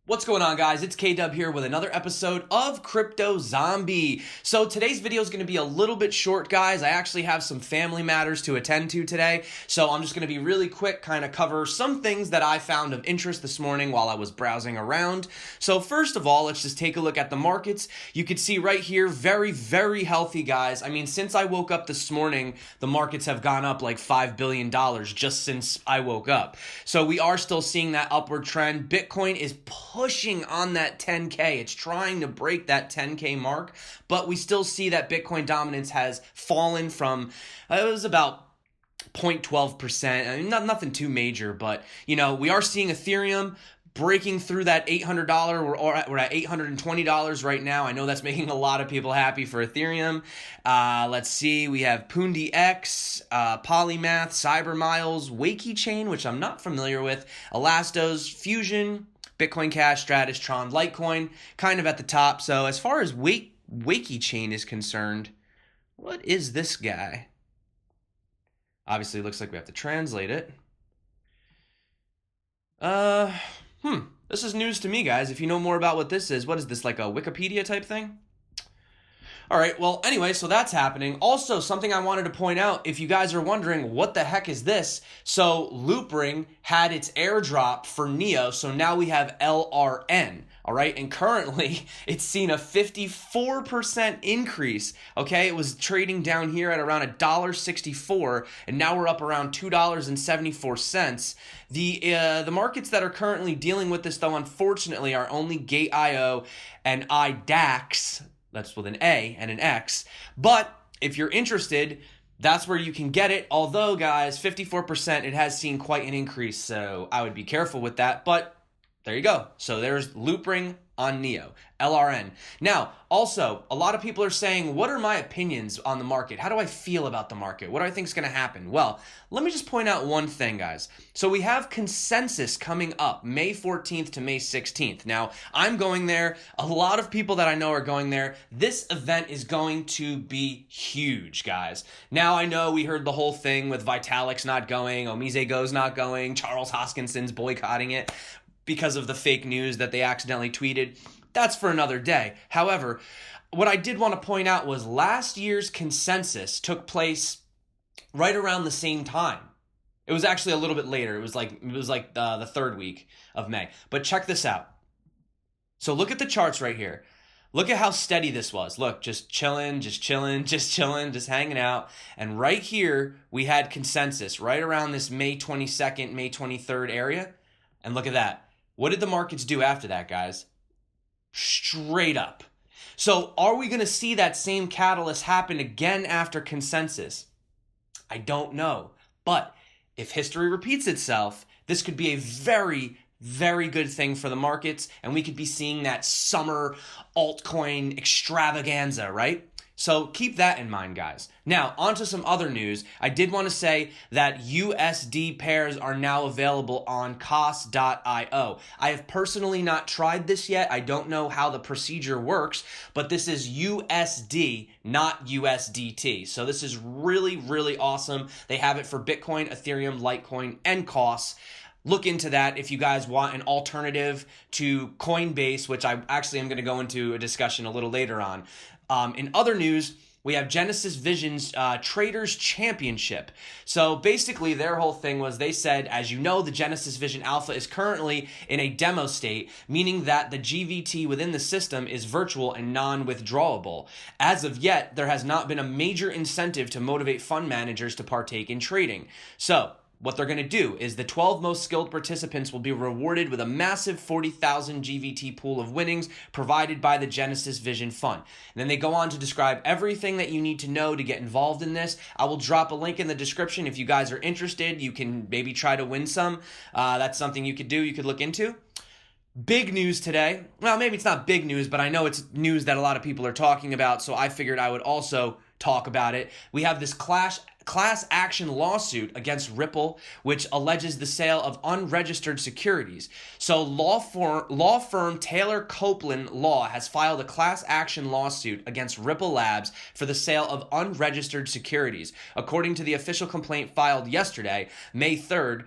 What's going on, guys? It's K-Dub here with another episode of Crypto Zombie. So today's video is going to be a little bit short, guys. I actually have some family matters to attend to today, so I'm just going to be really quick, kind of cover some things that I found of interest this morning while I was browsing around. So first of all, let's just take a look at the markets. You can see right here, very, very healthy, guys. I mean, since I woke up this morning, the markets have gone up like $5 billion just since I woke up. So we are still seeing that upward trend. Bitcoin is pushing on that 10K. It's trying to break that 10K mark, but we still see that Bitcoin dominance has fallen from, it was about 0.12%. I mean, nothing too major, but, you know, we are seeing Ethereum breaking through that $800. We're at $820 right now. I know that's making a lot of people happy for Ethereum. Let's see. We have Pundi X, Polymath, Cybermiles, Wakey Chain, which I'm not familiar with, Elastos, Fusion, Bitcoin Cash, Stratus, Tron, Litecoin, kind of at the top. So as far as Wakey Chain is concerned, what is this guy? Obviously, it looks like we have to translate it. This is news to me, guys. If you know more about what this is, what is this, like a Wikipedia type thing? All right, well, anyway, so that's happening. Also, something I wanted to point out, if you guys are wondering, what the heck is this? So Loopring had its airdrop for NEO, so now we have LRN, all right? And currently, it's seen a 54% increase, okay? It was trading down here at around $1.64, and now we're up around $2.74. The markets that are currently dealing with this, though, unfortunately, are only Gate.io and IDAX. That's with an A and an X. But if you're interested, that's where you can get it. Although, guys, 54%, it has seen quite an increase. So I would be careful with that. But there you go. So there's Loopring on NEO, LRN. Now, also, a lot of people are saying, what are my opinions on the market? How do I feel about the market? What do I think is going to happen? Well, let me just point out one thing, guys. So we have consensus coming up May 14th to May 16th. Now, I'm going there. A lot of people that I know are going there. This event is going to be huge, guys. Now, I know we heard the whole thing with Vitalik's not going, Omize Go's not going, Charles Hoskinson's boycotting it because of the fake news that they accidentally tweeted. That's for another day. However, what I did want to point out was last year's consensus took place right around the same time. It was actually a little bit later. It was like the third week of May. But check this out. So look at the charts right here. Look at how steady this was. Look, just chilling, just hanging out. And right here, we had consensus right around this May 22nd, May 23rd area. And look at that. What did the markets do after that, guys? Straight up. So are we going to see that same catalyst happen again after consensus? I don't know. But if history repeats itself, this could be a very, very good thing for the markets, and we could be seeing that summer altcoin extravaganza, right? So keep that in mind, guys. Now, on to some other news. I did want to say that USD pairs are now available on COSS.io. I have personally not tried this yet. I don't know how the procedure works, but this is USD, not USDT. So this is really, really awesome. They have it for Bitcoin, Ethereum, Litecoin, and COSS. Look into that if you guys want an alternative to Coinbase, which I actually am going to go into a discussion a little later on. In other news, we have Genesis Vision's Traders Championship. So basically their whole thing was they said, as you know, the Genesis Vision Alpha is currently in a demo state, meaning that the GVT within the system is virtual and non-withdrawable. As of yet, there has not been a major incentive to motivate fund managers to partake in trading. So what they're going to do is the 12 most skilled participants will be rewarded with a massive 40,000 GVT pool of winnings provided by the Genesis Vision Fund. And then they go on to describe everything that you need to know to get involved in this. I will drop a link in the description. If you guys are interested, you can maybe try to win some. That's something you could do, you could look into. Big news today. Well, maybe it's not big news, but I know it's news that a lot of people are talking about, so I figured I would also talk about it. We have this class action lawsuit against Ripple, which alleges the sale of unregistered securities. So law firm Taylor Copeland Law has filed a class action lawsuit against Ripple Labs for the sale of unregistered securities. According to the official complaint filed yesterday, May 3rd,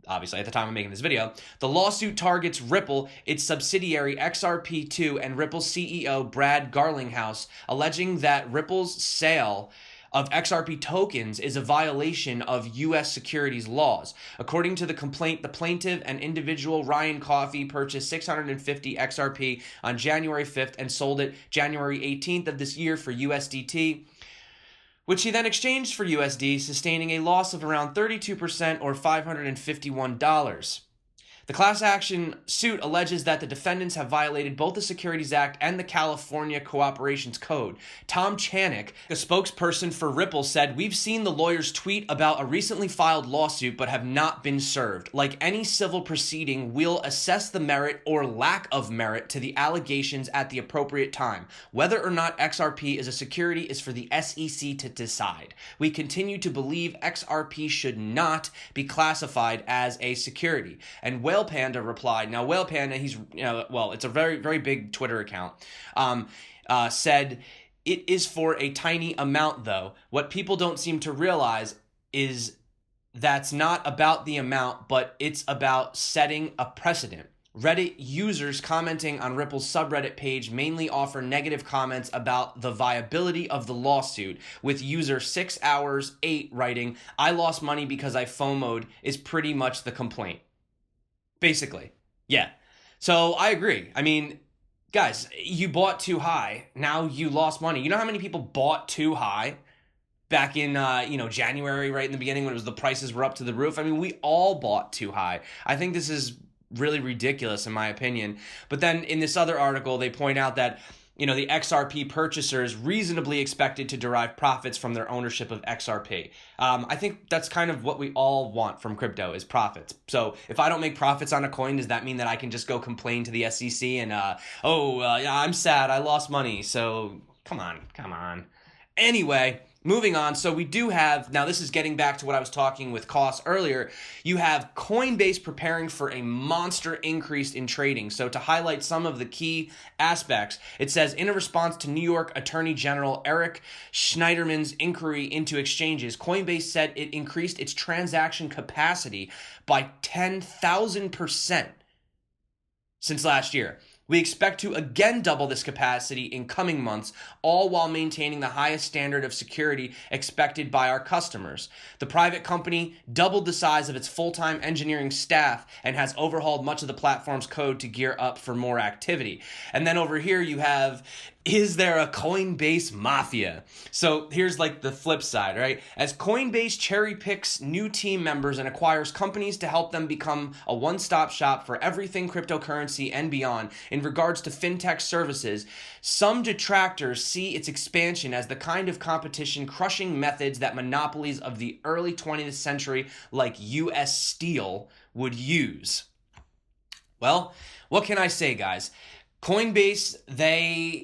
obviously at the time I'm making this video. The lawsuit targets Ripple, its subsidiary XRP2, and Ripple's CEO Brad Garlinghouse, alleging that Ripple's sale of XRP tokens is a violation of U.S. securities laws. According to the complaint, the plaintiff, an individual, Ryan Coffey, purchased 650 XRP on January 5th and sold it January 18th of this year for USDT, which he then exchanged for USD, sustaining a loss of around 32% or $551. The class action suit alleges that the defendants have violated both the Securities Act and the California Cooperations Code. Tom Chanik, a spokesperson for Ripple, said, "We've seen the lawyers tweet about a recently filed lawsuit but have not been served. Like any civil proceeding, we'll assess the merit or lack of merit to the allegations at the appropriate time. Whether or not XRP is a security is for the SEC to decide. We continue to believe XRP should not be classified as a security." And Whale Panda replied. Now, Whale Panda, it's a very, very big Twitter account, said, "It is for a tiny amount, though. What people don't seem to realize is that's not about the amount, but it's about setting a precedent." Reddit users commenting on Ripple's subreddit page mainly offer negative comments about the viability of the lawsuit, with user 6 hours 8 writing, "I lost money because I FOMO'd," is pretty much the complaint. Basically, yeah. So I agree. I mean, guys, you bought too high. Now you lost money. You know how many people bought too high back in, January, right in the beginning when the prices were up to the roof? I mean, we all bought too high. I think this is really ridiculous in my opinion. But then in this other article, they point out that the XRP purchasers reasonably expected to derive profits from their ownership of XRP. I think that's kind of what we all want from crypto is profits. So if I don't make profits on a coin, does that mean that I can just go complain to the SEC and, I'm sad, I lost money. So come on. Anyway, moving on. So we do have, now this is getting back to what I was talking with COSS earlier, you have Coinbase preparing for a monster increase in trading. So to highlight some of the key aspects, it says, in a response to New York Attorney General Eric Schneiderman's inquiry into exchanges, Coinbase said it increased its transaction capacity by 10,000% since last year. We expect to again double this capacity in coming months, all while maintaining the highest standard of security expected by our customers. The private company doubled the size of its full-time engineering staff and has overhauled much of the platform's code to gear up for more activity. And then over here you have, is there a Coinbase Mafia? So here's like the flip side, right? As Coinbase cherry picks new team members and acquires companies to help them become a one-stop shop for everything cryptocurrency and beyond, in regards to fintech services, some detractors see its expansion as the kind of competition crushing methods that monopolies of the early 20th century like US Steel would use. Well, what can I say, guys? Coinbase,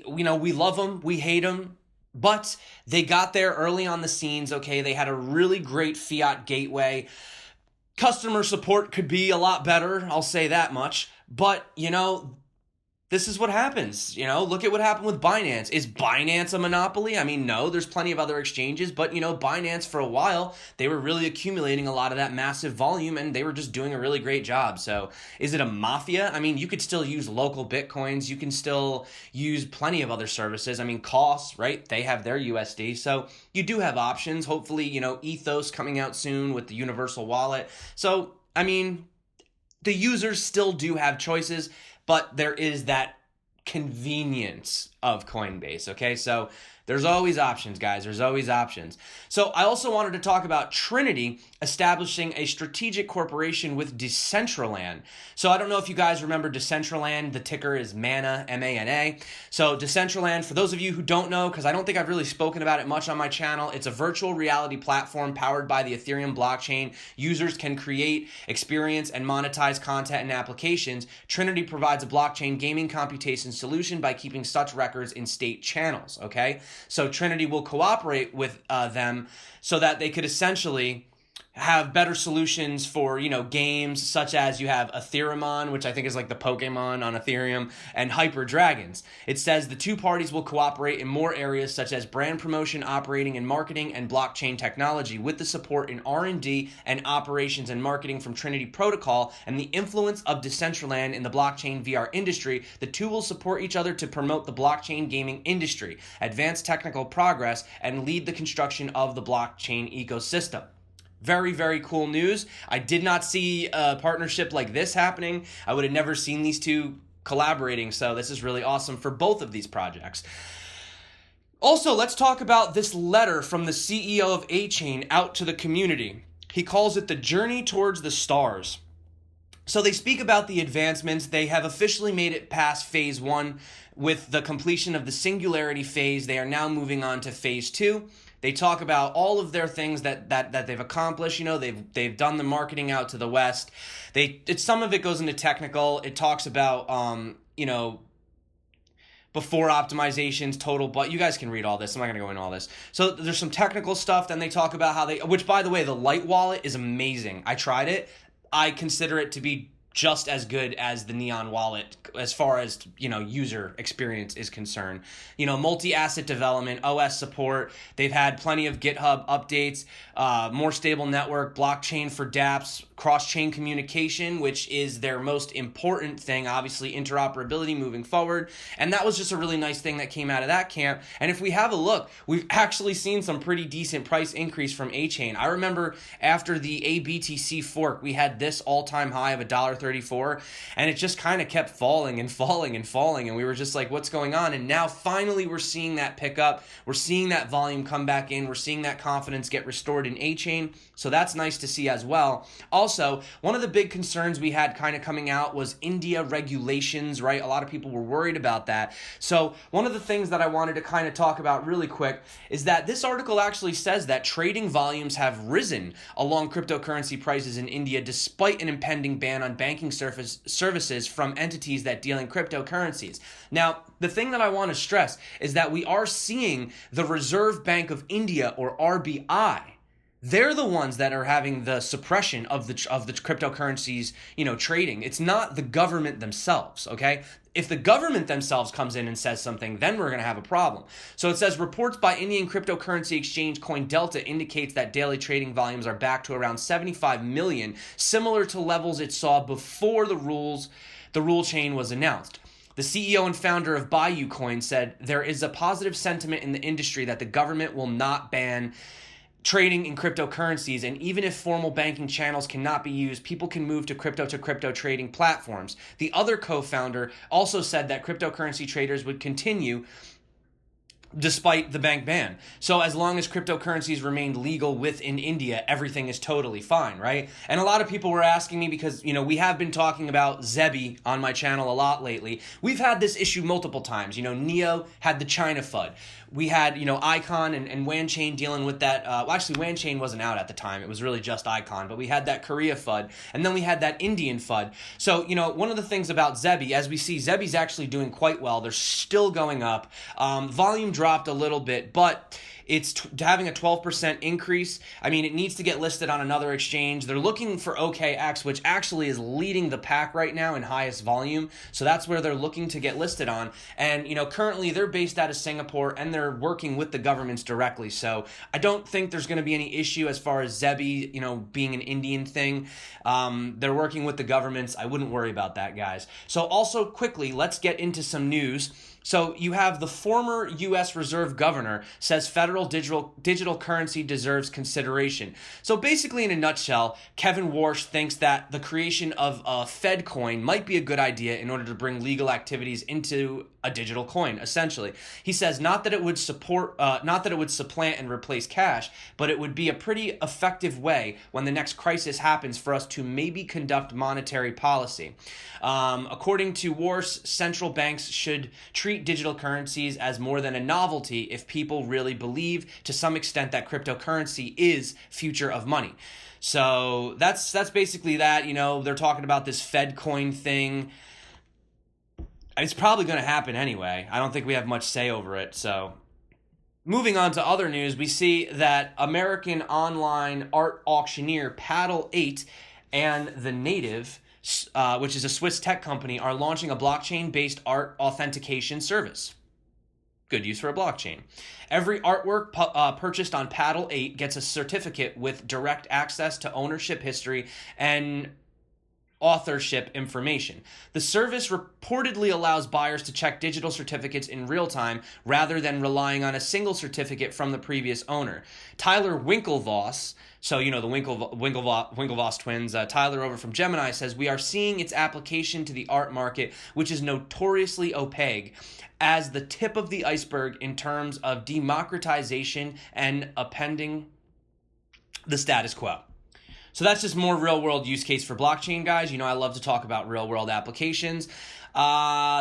we love them, we hate them, but they got there early on the scenes, okay? They had a really great fiat gateway. Customer support could be a lot better, I'll say that much, but, this is what happens. Look at what happened with Binance. Is Binance a monopoly? I mean, no, there's plenty of other exchanges, but Binance for a while, they were really accumulating a lot of that massive volume and they were just doing a really great job. So is it a mafia? I mean, you could still use local Bitcoins. You can still use plenty of other services. I mean, COSS, right? They have their USD. So you do have options. Hopefully, Ethos coming out soon with the universal wallet. So, I mean, the users still do have choices, but there is that convenience of Coinbase, okay? So there's always options, guys. There's always options. So I also wanted to talk about Trinity establishing a strategic corporation with Decentraland. So I don't know if you guys remember Decentraland. The ticker is MANA, M-A-N-A. So Decentraland, for those of you who don't know, because I don't think I've really spoken about it much on my channel, it's a virtual reality platform powered by the Ethereum blockchain. Users can create, experience, and monetize content and applications. Trinity provides a blockchain gaming computation solution by keeping such records in state channels, okay? So Trinity will cooperate with them so that they could essentially have better solutions for, games such as you have Ethereum, which I think is like the Pokemon on Ethereum, and Hyper Dragons. It says the two parties will cooperate in more areas such as brand promotion, operating and marketing, and blockchain technology, with the support in R&D and operations and marketing from Trinity Protocol and the influence of Decentraland in the blockchain VR industry. The two will support each other to promote the blockchain gaming industry, advance technical progress, and lead the construction of the blockchain ecosystem. Very, very cool news. I did not see a partnership like this happening. I would have never seen these two collaborating, so this is really awesome for both of these projects. Also, let's talk about this letter from the CEO of Achain out to the community. He calls it the journey towards the stars. So they speak about the advancements. They have officially made it past phase 1 with the completion of the singularity phase. They are now moving on to phase 2. They talk about all of their things that they've accomplished. They've done the marketing out to the West. Some of it goes into technical. It talks about before optimizations, total, but you guys can read all this. I'm not going to go into all this. So there's some technical stuff. Then they talk about how which by the way, the Light wallet is amazing. I tried it. I consider it to be just as good as the Neon wallet as far as, user experience is concerned. Multi-asset development, OS support. They've had plenty of GitHub updates, more stable network, blockchain for dApps, cross-chain communication, which is their most important thing, obviously interoperability moving forward. And that was just a really nice thing that came out of that camp. And if we have a look, we've actually seen some pretty decent price increase from Achain. I remember after the ABTC fork, we had this all-time high of $1.34, and it just kind of kept falling and falling and falling, and we were just like, what's going on? And now finally we're seeing that pick up. We're seeing that volume come back in. We're seeing that confidence get restored in Achain, so that's nice to see as well. Also, one of the big concerns we had kind of coming out was India regulations, right? A lot of people were worried about that. So one of the things that I wanted to kind of talk about really quick is that this article actually says that trading volumes have risen along cryptocurrency prices in India despite an impending ban on banking services from entities that deal in cryptocurrencies. Now, the thing that I want to stress is that we are seeing the Reserve Bank of India, or RBI, they're the ones that are having the suppression of the cryptocurrencies, trading. It's not the government themselves, okay? If the government themselves comes in and says something, then we're going to have a problem. So it says reports by Indian cryptocurrency exchange CoinDelta indicates that daily trading volumes are back to around 75 million, similar to levels it saw before the rule chain was announced. The CEO and founder of Bayou Coin said there is a positive sentiment in the industry that the government will not ban trading in cryptocurrencies, and even if formal banking channels cannot be used, people can move to crypto trading platforms. The other co-founder also said that cryptocurrency traders would continue despite the bank ban. So as long as cryptocurrencies remained legal within India, everything is totally fine, right? And a lot of people were asking me because, we have been talking about ZEBI on my channel a lot lately. We've had this issue multiple times. Neo had the China FUD. We had, Icon and Wanchain dealing with that. Actually, Wanchain wasn't out at the time. It was really just Icon. But we had that Korea FUD. And then we had that Indian FUD. So, one of the things about ZEBI, as we see, ZEBI's actually doing quite well. They're still going up. Volume dropped a little bit, but it's having a 12% increase. I mean, it needs to get listed on another exchange. They're looking for OKX, which actually is leading the pack right now in highest volume. So that's where they're looking to get listed on. And, currently they're based out of Singapore and they're working with the governments directly. So I don't think there's going to be any issue as far as ZEBI, being an Indian thing. They're working with the governments. I wouldn't worry about that, guys. So also quickly, let's get into some news. So you have the former U.S. Reserve Governor says federal digital currency deserves consideration. So basically, in a nutshell, Kevin Warsh thinks that the creation of a Fed coin might be a good idea in order to bring legal activities into a digital coin. Essentially, he says not that it would supplant and replace cash, but it would be a pretty effective way when the next crisis happens for us to maybe conduct monetary policy. According to Warsh, central banks should treat digital currencies as more than a novelty if people really believe to some extent that cryptocurrency is future of money. So that's basically that. They're talking about this Fed coin thing. It's probably going to happen anyway. I don't think we have much say over it. So moving on to other news, we see that American online art auctioneer Paddle 8 and The Native, which is a Swiss tech company, are launching a blockchain-based art authentication service. Good use for a blockchain. Every artwork purchased on Paddle 8 gets a certificate with direct access to ownership history and authorship information. The service reportedly allows buyers to check digital certificates in real time rather than relying on a single certificate from the previous owner. Tyler Winklevoss, so you know the Winklevoss twins, Tyler over from Gemini says, "We are seeing its application to the art market, which is notoriously opaque, as the tip of the iceberg in terms of democratization and upending the status quo." So that's just more real-world use case for blockchain, guys. You know, I love to talk about real-world applications.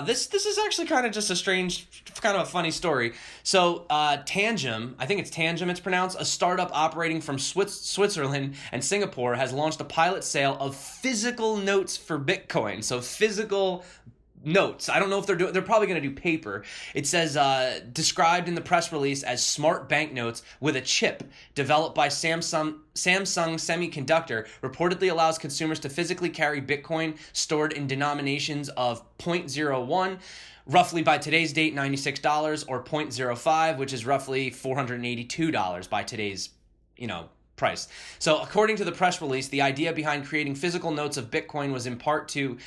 This is actually kind of just a strange, kind of a funny story. So Tangem, I think it's Tangem it's pronounced, a startup operating from Switzerland and Singapore, has launched a pilot sale of physical notes for Bitcoin. So physical notes. I don't know if they're probably going to do paper. It says, described in the press release as smart banknotes with a chip developed by Samsung Semiconductor, reportedly allows consumers to physically carry Bitcoin stored in denominations of 0.01, roughly by today's date, $96, or 0.05, which is roughly $482 by today's, price. So according to the press release, the idea behind creating physical notes of Bitcoin was in part to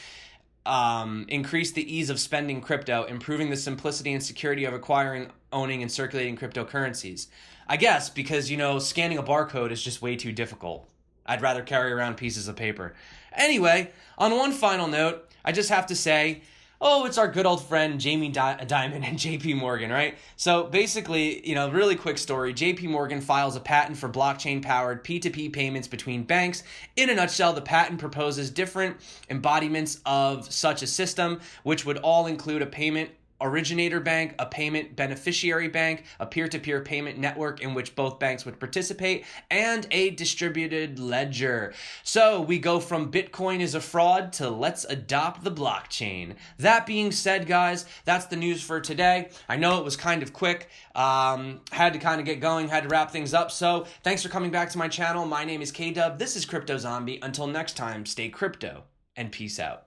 increase the ease of spending crypto, improving the simplicity and security of acquiring, owning, and circulating cryptocurrencies. I guess because, scanning a barcode is just way too difficult. I'd rather carry around pieces of paper. Anyway, on one final note, I just have to say, it's our good old friend Jamie Dimon and JP Morgan, right? So basically, really quick story. JP Morgan files a patent for blockchain-powered P2P payments between banks. In a nutshell, the patent proposes different embodiments of such a system, which would all include a payment originator bank, a payment beneficiary bank, a peer-to-peer payment network in which both banks would participate, and a distributed ledger. So we go from Bitcoin is a fraud to let's adopt the blockchain. That being said, guys, that's the news for today. I know it was kind of quick. Had to kind of get going, had to wrap things up. So thanks for coming back to my channel. My name is K-Dub. This is Crypto Zombie. Until next time, stay crypto and peace out.